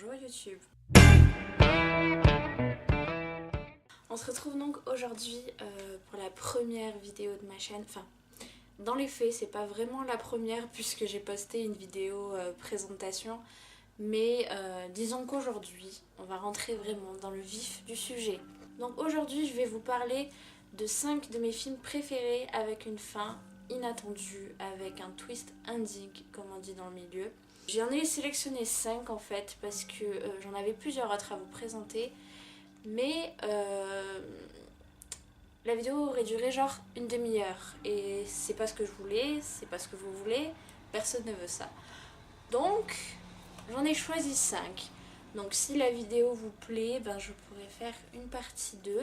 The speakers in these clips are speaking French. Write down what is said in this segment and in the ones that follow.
Bonjour YouTube. On se retrouve donc aujourd'hui pour la première vidéo de ma chaîne. Enfin, dans les faits, c'est pas vraiment la première puisque j'ai posté une vidéo présentation. Mais disons qu'aujourd'hui, on va rentrer vraiment dans le vif du sujet. Donc aujourd'hui, je vais vous parler de 5 de mes films préférés avec une fin inattendue, avec un twist indigne, comme on dit dans le milieu. J'en ai sélectionné 5 en fait, parce que j'en avais plusieurs autres à vous présenter. Mais la vidéo aurait duré genre une demi-heure. Et c'est pas ce que je voulais, c'est pas ce que vous voulez, personne ne veut ça. Donc, j'en ai choisi 5. Donc si la vidéo vous plaît, ben, je pourrais faire une partie 2.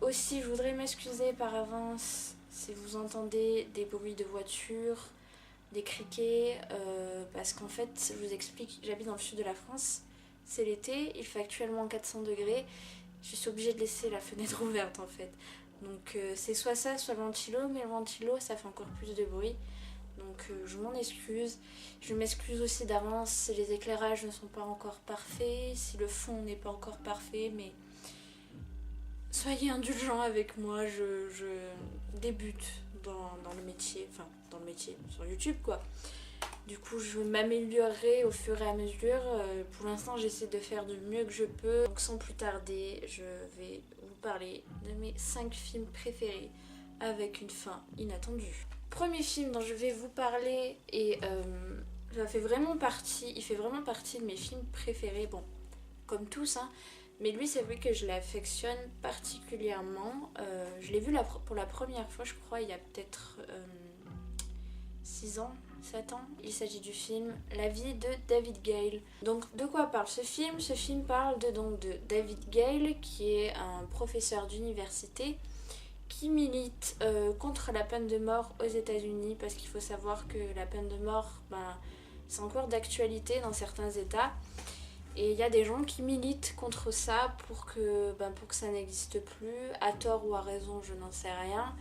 Aussi, je voudrais m'excuser par avance si vous entendez des bruits de voiture, des criquets, parce qu'en fait, je vous explique, j'habite dans le sud de la France, c'est l'été, il fait actuellement 400 degrés, je suis obligée de laisser la fenêtre ouverte en fait. Donc c'est soit ça, soit le ventilo, mais le ventilo ça fait encore plus de bruit. Donc je m'en excuse. Je m'excuse aussi d'avance si les éclairages ne sont pas encore parfaits, si le fond n'est pas encore parfait, mais soyez indulgents avec moi, je débute dans le métier, enfin dans le métier, sur YouTube quoi. Du coup je m'améliorerai au fur et à mesure. Pour l'instant j'essaie de faire du mieux que je peux. Donc sans plus tarder, je vais vous parler de mes 5 films préférés avec une fin inattendue. Premier film dont je vais vous parler et il fait vraiment partie de mes films préférés, bon, comme tous, hein, mais lui c'est vrai que je l'affectionne particulièrement. Je l'ai vu pour la première fois, je crois, il y a peut-être 6 ans, 7 ans. Il s'agit du film La vie de David Gale. Donc de quoi parle ce film? Ce film parle de David Gale, qui est un professeur d'université qui milite contre la peine de mort aux États-Unis, parce qu'il faut savoir que la peine de mort, c'est encore d'actualité dans certains États. Et il y a des gens qui militent contre ça pour que ça n'existe plus, à tort ou à raison, je n'en sais rien.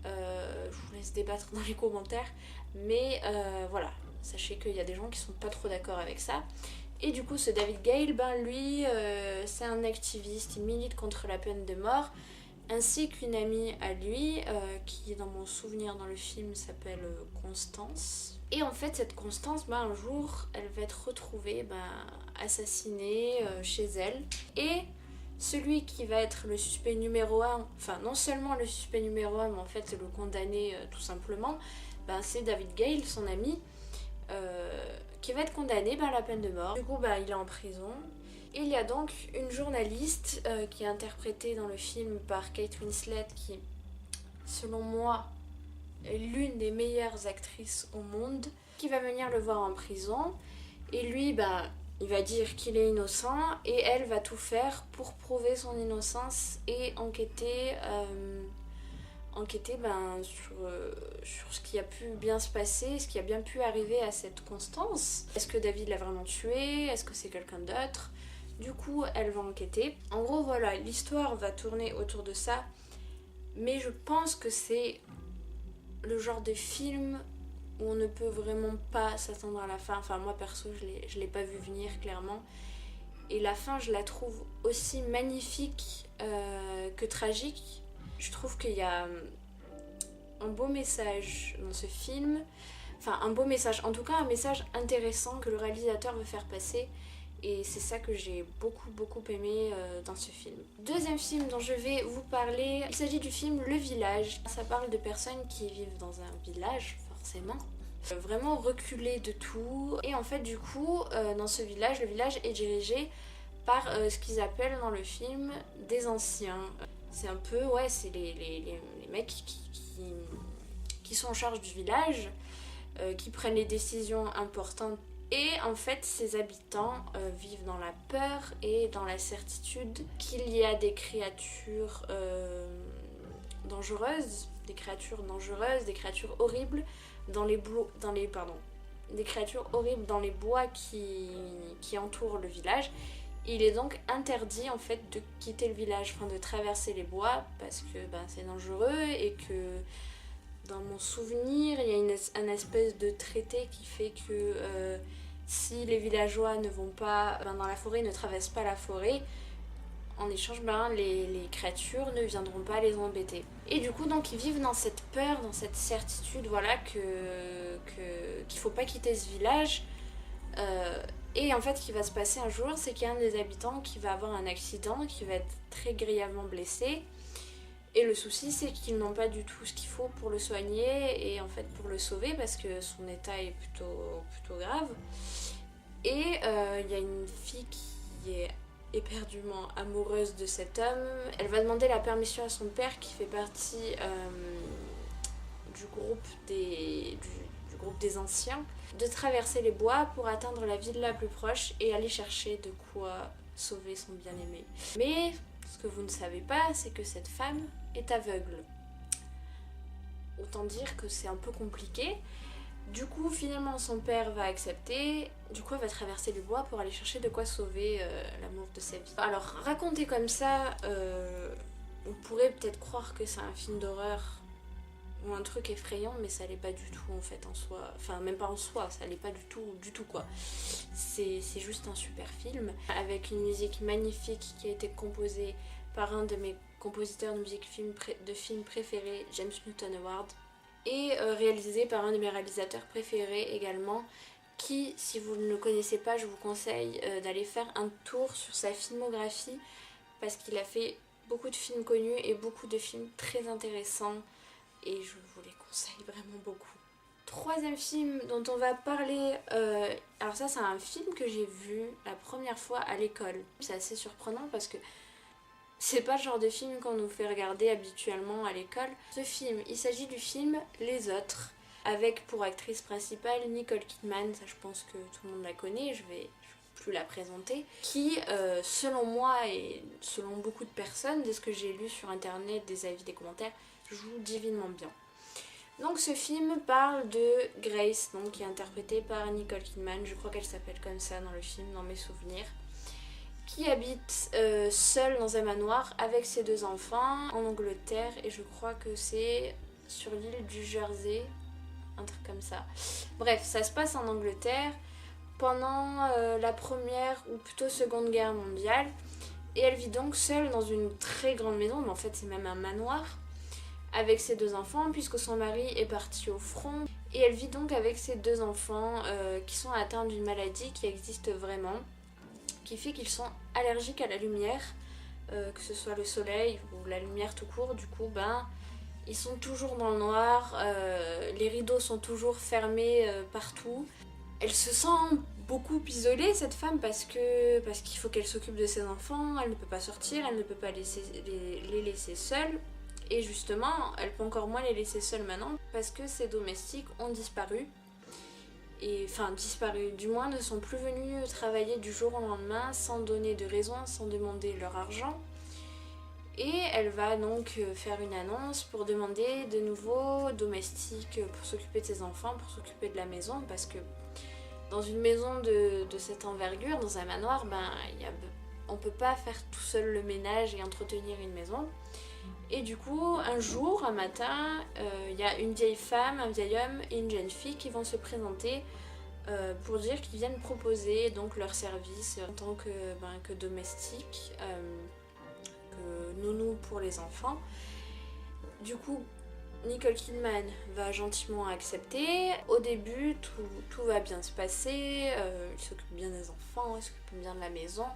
Je vous laisse débattre dans les commentaires. Mais voilà, sachez qu'il y a des gens qui sont pas trop d'accord avec ça. Et du coup, ce David Gale, lui, c'est un activiste, il milite contre la peine de mort, ainsi qu'une amie à lui, qui dans mon souvenir dans le film s'appelle Constance. Et en fait cette Constance, un jour elle va être retrouvée assassinée chez elle. Et celui qui va être le suspect numéro 1, enfin non seulement le suspect numéro 1, mais en fait le condamné tout simplement, c'est David Gale, son ami, qui va être condamné à la peine de mort. Du coup il est en prison. Et il y a donc une journaliste qui est interprétée dans le film par Kate Winslet, qui, selon moi, est l'une des meilleures actrices au monde, qui va venir le voir en prison. Et lui, il va dire qu'il est innocent, et elle va tout faire pour prouver son innocence et enquêter sur ce qui a pu bien se passer, ce qui a bien pu arriver à cette Constance. Est-ce que David l'a vraiment tué? Est-ce que c'est quelqu'un d'autre? Du coup, elle va enquêter. En gros, voilà, l'histoire va tourner autour de ça. Mais je pense que c'est le genre de film où on ne peut vraiment pas s'attendre à la fin. Enfin, moi, perso, je l'ai pas vu venir, clairement. Et la fin, je la trouve aussi magnifique que tragique. Je trouve qu'il y a un beau message dans ce film. Enfin, un beau message. En tout cas, un message intéressant que le réalisateur veut faire passer. Et c'est ça que j'ai beaucoup aimé dans ce film. Deuxième film dont je vais vous parler, il s'agit du film Le Village. Ça parle de personnes qui vivent dans un village, forcément, vraiment reculé de tout. Et en fait, du coup, dans ce village, le village est dirigé par ce qu'ils appellent dans le film des anciens. C'est un peu, ouais, c'est les mecs qui sont en charge du village, qui prennent les décisions importantes. Et en fait, ces habitants vivent dans la peur et dans la certitude qu'il y a des créatures dangereuses, des créatures horribles des créatures horribles dans les bois qui entourent le village. Il est donc interdit en fait de quitter le village, de traverser les bois, parce que c'est dangereux et que dans mon souvenir, il y a un espèce de traité qui fait que si les villageois ne vont pas dans la forêt, ne traversent pas la forêt, en échange, les créatures ne viendront pas les embêter. Et du coup, donc, ils vivent dans cette peur, dans cette certitude, voilà, qu'il faut pas quitter ce village. Et en fait, ce qui va se passer un jour, c'est qu'il y a un des habitants qui va avoir un accident, qui va être très grièvement blessé. Et le souci, c'est qu'ils n'ont pas du tout ce qu'il faut pour le soigner et en fait pour le sauver parce que son état est plutôt grave. Et il y a une fille qui est éperdument amoureuse de cet homme. Elle va demander la permission à son père qui fait partie du groupe des anciens de traverser les bois pour atteindre la ville la plus proche et aller chercher de quoi sauver son bien-aimé. Mais ce que vous ne savez pas, c'est que cette femme est aveugle. Autant dire que c'est un peu compliqué. Du coup, finalement, son père va accepter. Du coup, elle va traverser les bois pour aller chercher de quoi sauver l'amour de sa vie. Alors, raconté comme ça, on pourrait peut-être croire que c'est un film d'horreur ou un truc effrayant, mais ça l'est pas du tout en fait en soi. Enfin, même pas en soi, ça l'est pas du tout quoi. C'est juste un super film avec une musique magnifique qui a été composée par un de mes compositeurs de musique de film préférés, James Newton Howard, et réalisé par un de mes réalisateurs préférés également, qui, si vous ne le connaissez pas, je vous conseille d'aller faire un tour sur sa filmographie parce qu'il a fait beaucoup de films connus et beaucoup de films très intéressants et je vous les conseille vraiment beaucoup. Troisième film dont on va parler, alors ça c'est un film que j'ai vu la première fois à l'école. C'est assez surprenant parce que c'est pas le genre de film qu'on nous fait regarder habituellement à l'école. Ce film, il s'agit du film Les Autres, avec pour actrice principale Nicole Kidman, ça je pense que tout le monde la connaît, je vais plus la présenter, qui selon moi et selon beaucoup de personnes, de ce que j'ai lu sur internet, des avis, des commentaires, joue divinement bien. Donc ce film parle de Grace, donc, qui est interprétée par Nicole Kidman, je crois qu'elle s'appelle comme ça dans le film, dans mes souvenirs, qui habite seule dans un manoir avec ses 2 enfants en Angleterre, et je crois que c'est sur l'île du Jersey, un truc comme ça. Bref, ça se passe en Angleterre pendant la première ou plutôt seconde guerre mondiale, et elle vit donc seule dans une très grande maison, mais en fait c'est même un manoir, avec ses 2 enfants puisque son mari est parti au front, et elle vit donc avec ses 2 enfants qui sont atteints d'une maladie qui existe vraiment, qui fait qu'ils sont allergiques à la lumière, que ce soit le soleil ou la lumière tout court. Du coup ils sont toujours dans le noir, les rideaux sont toujours fermés partout. Elle se sent beaucoup isolée cette femme parce qu'il faut qu'elle s'occupe de ses enfants, elle ne peut pas sortir, elle ne peut pas les laisser seuls. Et justement, elle peut encore moins les laisser seuls maintenant parce que ses domestiques ont disparu. Du moins ne sont plus venus travailler du jour au lendemain sans donner de raison, sans demander leur argent. Et elle va donc faire une annonce pour demander de nouveaux domestiques pour s'occuper de ses enfants, pour s'occuper de la maison, parce que dans une maison de cette envergure, dans un manoir, on peut pas faire tout seul le ménage et entretenir une maison. Et du coup, un matin, il y a une vieille femme, un vieil homme et une jeune fille qui vont se présenter pour dire qu'ils viennent proposer donc leur service en tant que domestique, que nounou pour les enfants. Du coup, Nicole Kidman va gentiment accepter. Au début, tout va bien se passer, il s'occupe bien des enfants, il s'occupe bien de la maison.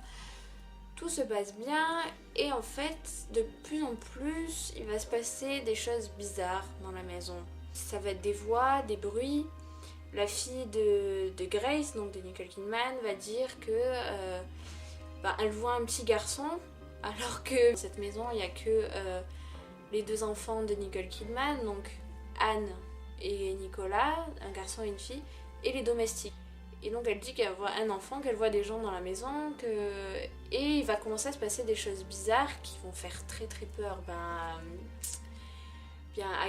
Tout se passe bien et en fait, de plus en plus, il va se passer des choses bizarres dans la maison. Ça va être des voix, des bruits. La fille de Grace, donc de Nicole Kidman, va dire que elle voit un petit garçon, alors que dans cette maison, il n'y a que les 2 enfants de Nicole Kidman, donc Anne et Nicolas, un garçon et une fille, et les domestiques. Et donc elle dit qu'elle voit un enfant, qu'elle voit des gens dans la maison, et il va commencer à se passer des choses bizarres qui vont faire très très peur à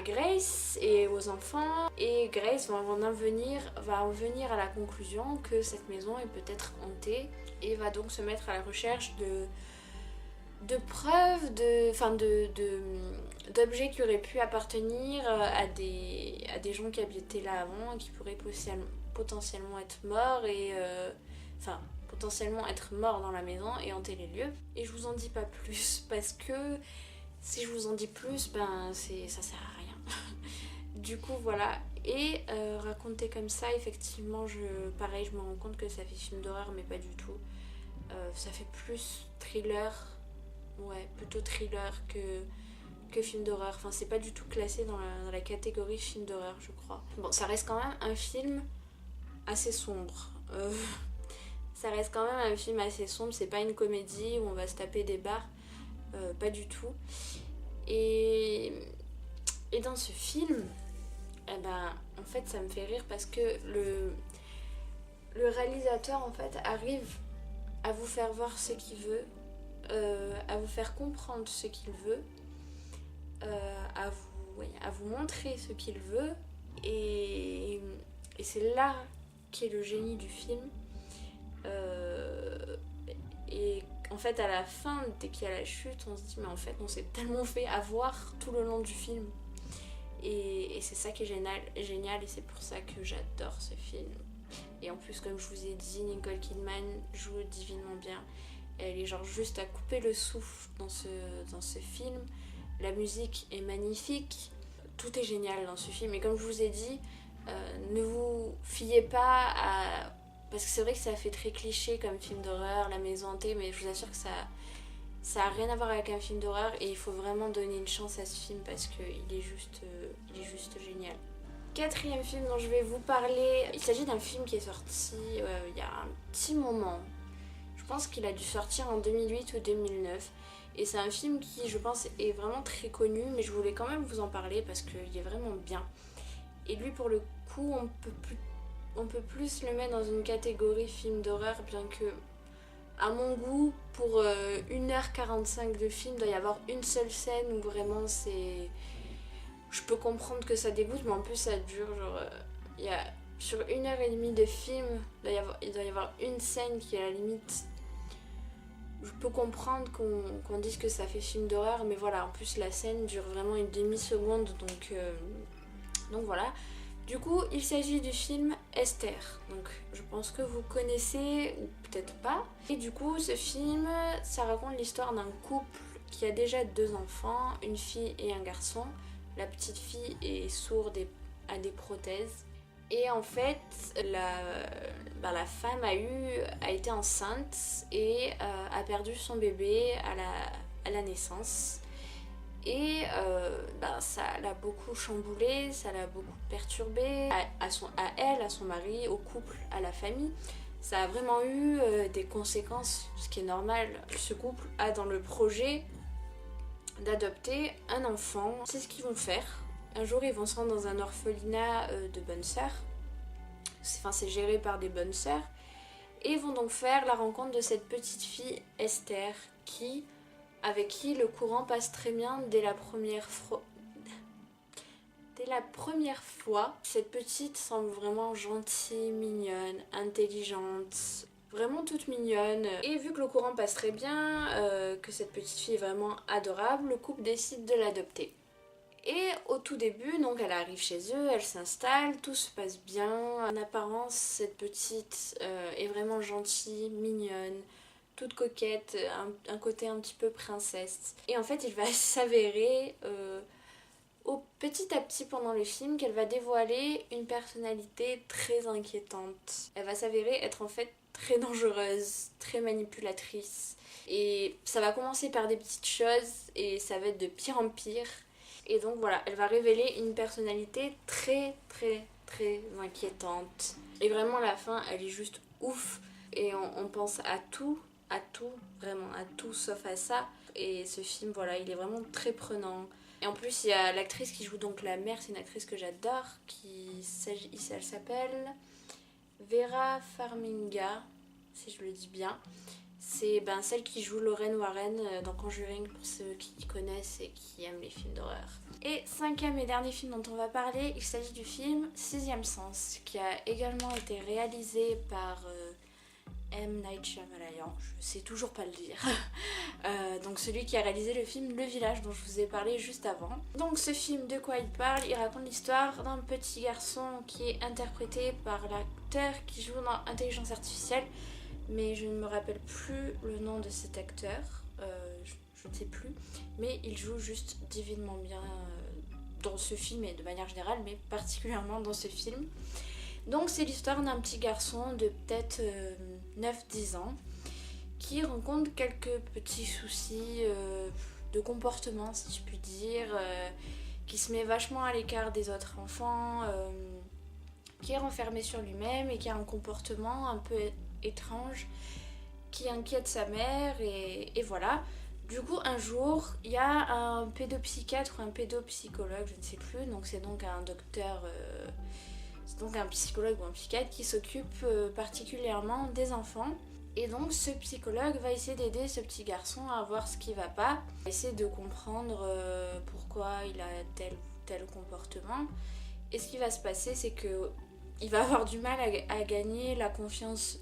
Grace et aux enfants. Et Grace va en venir à la conclusion que cette maison est peut-être hantée et va donc se mettre à la recherche de preuves, d'objets qui auraient pu appartenir à des gens qui habitaient là avant et qui pourraient potentiellement être mort et enfin potentiellement être mort dans la maison et hanter les lieux. Et je vous en dis pas plus parce que si je vous en dis plus, ben ça sert à rien. Du coup voilà. Et raconter comme ça, effectivement, pareil, je me rends compte que ça fait film d'horreur, mais pas du tout. Ça fait plus thriller, ouais, plutôt thriller que film d'horreur. Enfin, c'est pas du tout classé dans la catégorie film d'horreur, je crois. Bon, ça reste quand même un film assez sombre. Ça reste quand même un film assez sombre, c'est pas une comédie où on va se taper des barres, pas du tout. Et dans ce film, eh ben, en fait, ça me fait rire parce que le réalisateur, en fait, arrive à vous faire voir ce qu'il veut, à vous faire comprendre ce qu'il veut, à vous montrer ce qu'il veut, et c'est là qu'est le génie du film. Et en fait, à la fin, dès qu'il y a la chute, on se dit mais en fait, on s'est tellement fait avoir tout le long du film. Et c'est ça qui est génial, et c'est pour ça que j'adore ce film. Et en plus, comme je vous ai dit, Nicole Kidman joue divinement bien. Elle est genre juste à couper le souffle dans ce film. La musique est magnifique. Tout est génial dans ce film. Et comme je vous ai dit, ne vous fiez pas à... Parce que c'est vrai que ça fait très cliché comme film d'horreur, la maison hantée, mais je vous assure que ça a rien à voir avec un film d'horreur, et il faut vraiment donner une chance à ce film parce qu'il est juste génial. Quatrième film dont je vais vous parler, il s'agit d'un film qui est sorti il y a un petit moment. Je pense qu'il a dû sortir en 2008 ou 2009. Et c'est un film qui, je pense, est vraiment très connu, mais je voulais quand même vous en parler parce qu'il est vraiment bien. Et lui, pour le coup, on peut plus le mettre dans une catégorie film d'horreur, bien que, à mon goût, pour 1h45 de film, il doit y avoir une seule scène où vraiment c'est... Je peux comprendre que ça dégoûte, mais en plus ça dure, genre... Sur 1h30 de film, il doit y avoir une scène qui est à la limite... Je peux comprendre qu'on dise que ça fait film d'horreur, mais voilà, en plus la scène dure vraiment une demi-seconde, donc voilà. Du coup, il s'agit du film Esther. Donc, je pense que vous connaissez, ou peut-être pas. Et du coup, ce film, ça raconte l'histoire d'un couple qui a déjà 2 enfants, une fille et un garçon. La petite fille est sourde et a des prothèses. Et en fait, la femme a été enceinte et a perdu son bébé à la naissance. Et ça l'a beaucoup chamboulée, ça l'a beaucoup perturbée, à elle, à son mari, au couple, à la famille. Ça a vraiment eu des conséquences, ce qui est normal. Ce couple a dans le projet d'adopter un enfant. C'est ce qu'ils vont faire. Un jour, ils vont se rendre dans un orphelinat de bonnes sœurs. C'est géré par des bonnes sœurs. Et ils vont donc faire la rencontre de cette petite fille, Esther, avec qui le courant passe très bien dès la première fois. Cette petite semble vraiment gentille, mignonne, intelligente, vraiment toute mignonne. Et vu que le courant passe très bien, que cette petite fille est vraiment adorable, le couple décide de l'adopter. Et au tout début, donc elle arrive chez eux, elle s'installe, tout se passe bien. En apparence, cette petite est vraiment gentille, mignonne, toute coquette, un côté un petit peu princesse. Et en fait, il va s'avérer petit à petit pendant le film qu'elle va dévoiler une personnalité très inquiétante. Elle va s'avérer être en fait très dangereuse, très manipulatrice. Et ça va commencer par des petites choses et ça va être de pire en pire. Et donc voilà, elle va révéler une personnalité très très très inquiétante. Et vraiment la fin, elle est juste ouf. Et on pense à tout, vraiment à tout sauf à ça. Et ce film, voilà, il est vraiment très prenant. Et en plus, il y a l'actrice qui joue donc la mère, c'est une actrice que j'adore, elle s'appelle Vera Farmiga, si je le dis bien. C'est celle qui joue Lorraine Warren dans Conjuring, pour ceux qui connaissent et qui aiment les films d'horreur. Et 5e et dernier film dont on va parler, il s'agit du film 6e Sens, qui a également été réalisé par M. Night Shyamalan, je sais toujours pas le dire. Donc celui qui a réalisé le film Le Village dont je vous ai parlé juste avant. Donc ce film, de quoi il parle? Il raconte l'histoire d'un petit garçon qui est interprété par l'acteur qui joue dans Intelligence Artificielle, mais je ne me rappelle plus le nom de cet acteur, je ne sais plus, mais il joue juste divinement bien dans ce film et de manière générale, mais particulièrement dans ce film. Donc c'est l'histoire d'un petit garçon de peut-être 9-10 ans qui rencontre quelques petits soucis de comportement, si je puis dire, qui se met vachement à l'écart des autres enfants, qui est renfermé sur lui-même et qui a un comportement un peu étrange, qui inquiète sa mère et voilà. Du coup, un jour, il y a un pédopsychiatre ou un pédopsychologue, je ne sais plus, donc c'est donc un docteur... c'est donc un psychologue ou un psychiatre qui s'occupe particulièrement des enfants. Et donc ce psychologue va essayer d'aider ce petit garçon à voir ce qui va pas, essayer de comprendre pourquoi il a tel ou tel comportement. Et ce qui va se passer, c'est qu'il va avoir du mal à gagner la confiance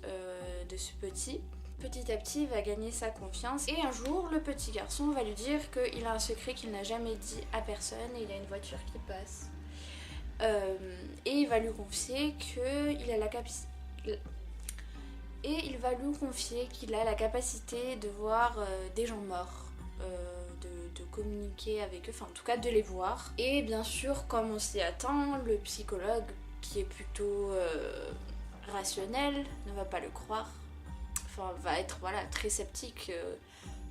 de ce petit. Petit à petit, il va gagner sa confiance. Et un jour, le petit garçon va lui dire qu'il a un secret qu'il n'a jamais dit à personne et il y a une voiture qui passe. Et il va lui confier qu'il a la capacité. Et il va lui confier qu'il a la capacité de voir des gens morts, de communiquer avec eux, enfin en tout cas de les voir. Et bien sûr, comme on s'y attend, le psychologue, qui est plutôt rationnel, ne va pas le croire. Enfin, va être voilà, très sceptique,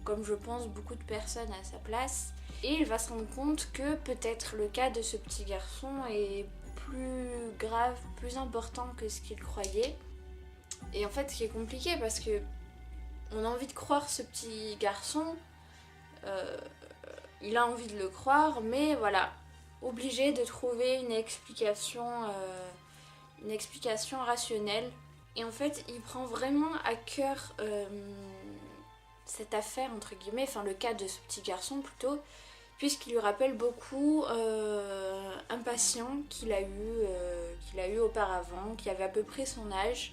comme je pense beaucoup de personnes à sa place. Et il va se rendre compte que peut-être le cas de ce petit garçon est plus grave, plus important que ce qu'il croyait. Et en fait, ce qui est compliqué, parce que on a envie de croire ce petit garçon, il a envie de le croire, mais voilà, obligé de trouver une explication rationnelle. Et en fait, il prend vraiment à cœur cette affaire, entre guillemets, enfin le cas de ce petit garçon plutôt, puisqu'il lui rappelle beaucoup un patient qu'il a eu auparavant, qui avait à peu près son âge,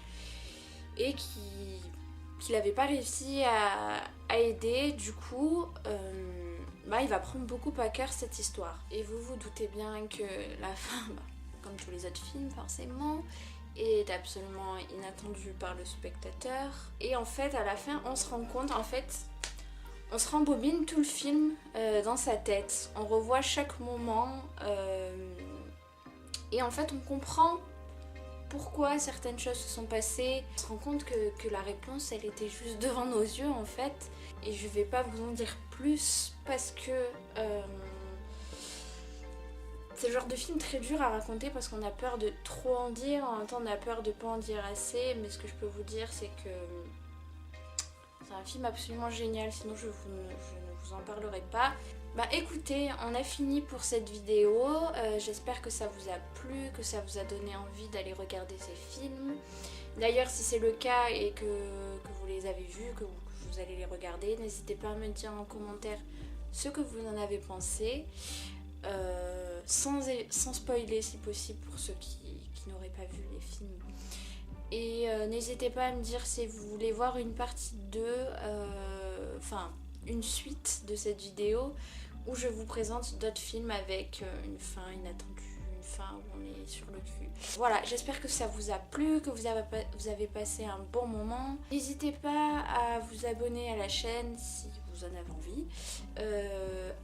et qu'il n'avait pas réussi à aider. Du coup, il va prendre beaucoup à cœur cette histoire. Et vous vous doutez bien que la fin, comme tous les autres films forcément, est absolument inattendue par le spectateur. Et en fait, à la fin, on se rend compte, on se rembobine tout le film dans sa tête. On revoit chaque moment et en fait, on comprend pourquoi certaines choses se sont passées. On se rend compte que la réponse, elle était juste devant nos yeux en fait. Et je vais pas vous en dire plus parce que c'est le genre de film très dur à raconter parce qu'on a peur de trop en dire, en même temps on a peur de pas en dire assez. Mais ce que je peux vous dire, c'est que c'est un film absolument génial, sinon je ne vous en parlerai pas. Écoutez, on a fini pour cette vidéo. J'espère que ça vous a plu, que ça vous a donné envie d'aller regarder ces films. D'ailleurs, si c'est le cas et que vous les avez vus, que vous allez les regarder, n'hésitez pas à me dire en commentaire ce que vous en avez pensé. Sans spoiler si possible pour ceux qui n'auraient pas vu les films. Et n'hésitez pas à me dire si vous voulez voir une partie 2, une suite de cette vidéo où je vous présente d'autres films avec une fin inattendue, une fin où on est sur le cul. Voilà, j'espère que ça vous a plu, que vous avez passé un bon moment. N'hésitez pas à vous abonner à la chaîne si vous en avez envie,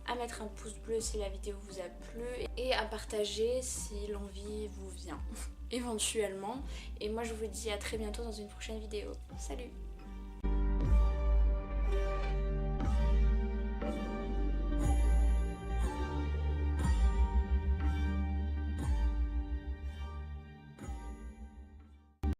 à mettre un pouce bleu si la vidéo vous a plu et à partager si l'envie vous vient éventuellement. Et moi je vous dis à très bientôt dans une prochaine vidéo. Salut!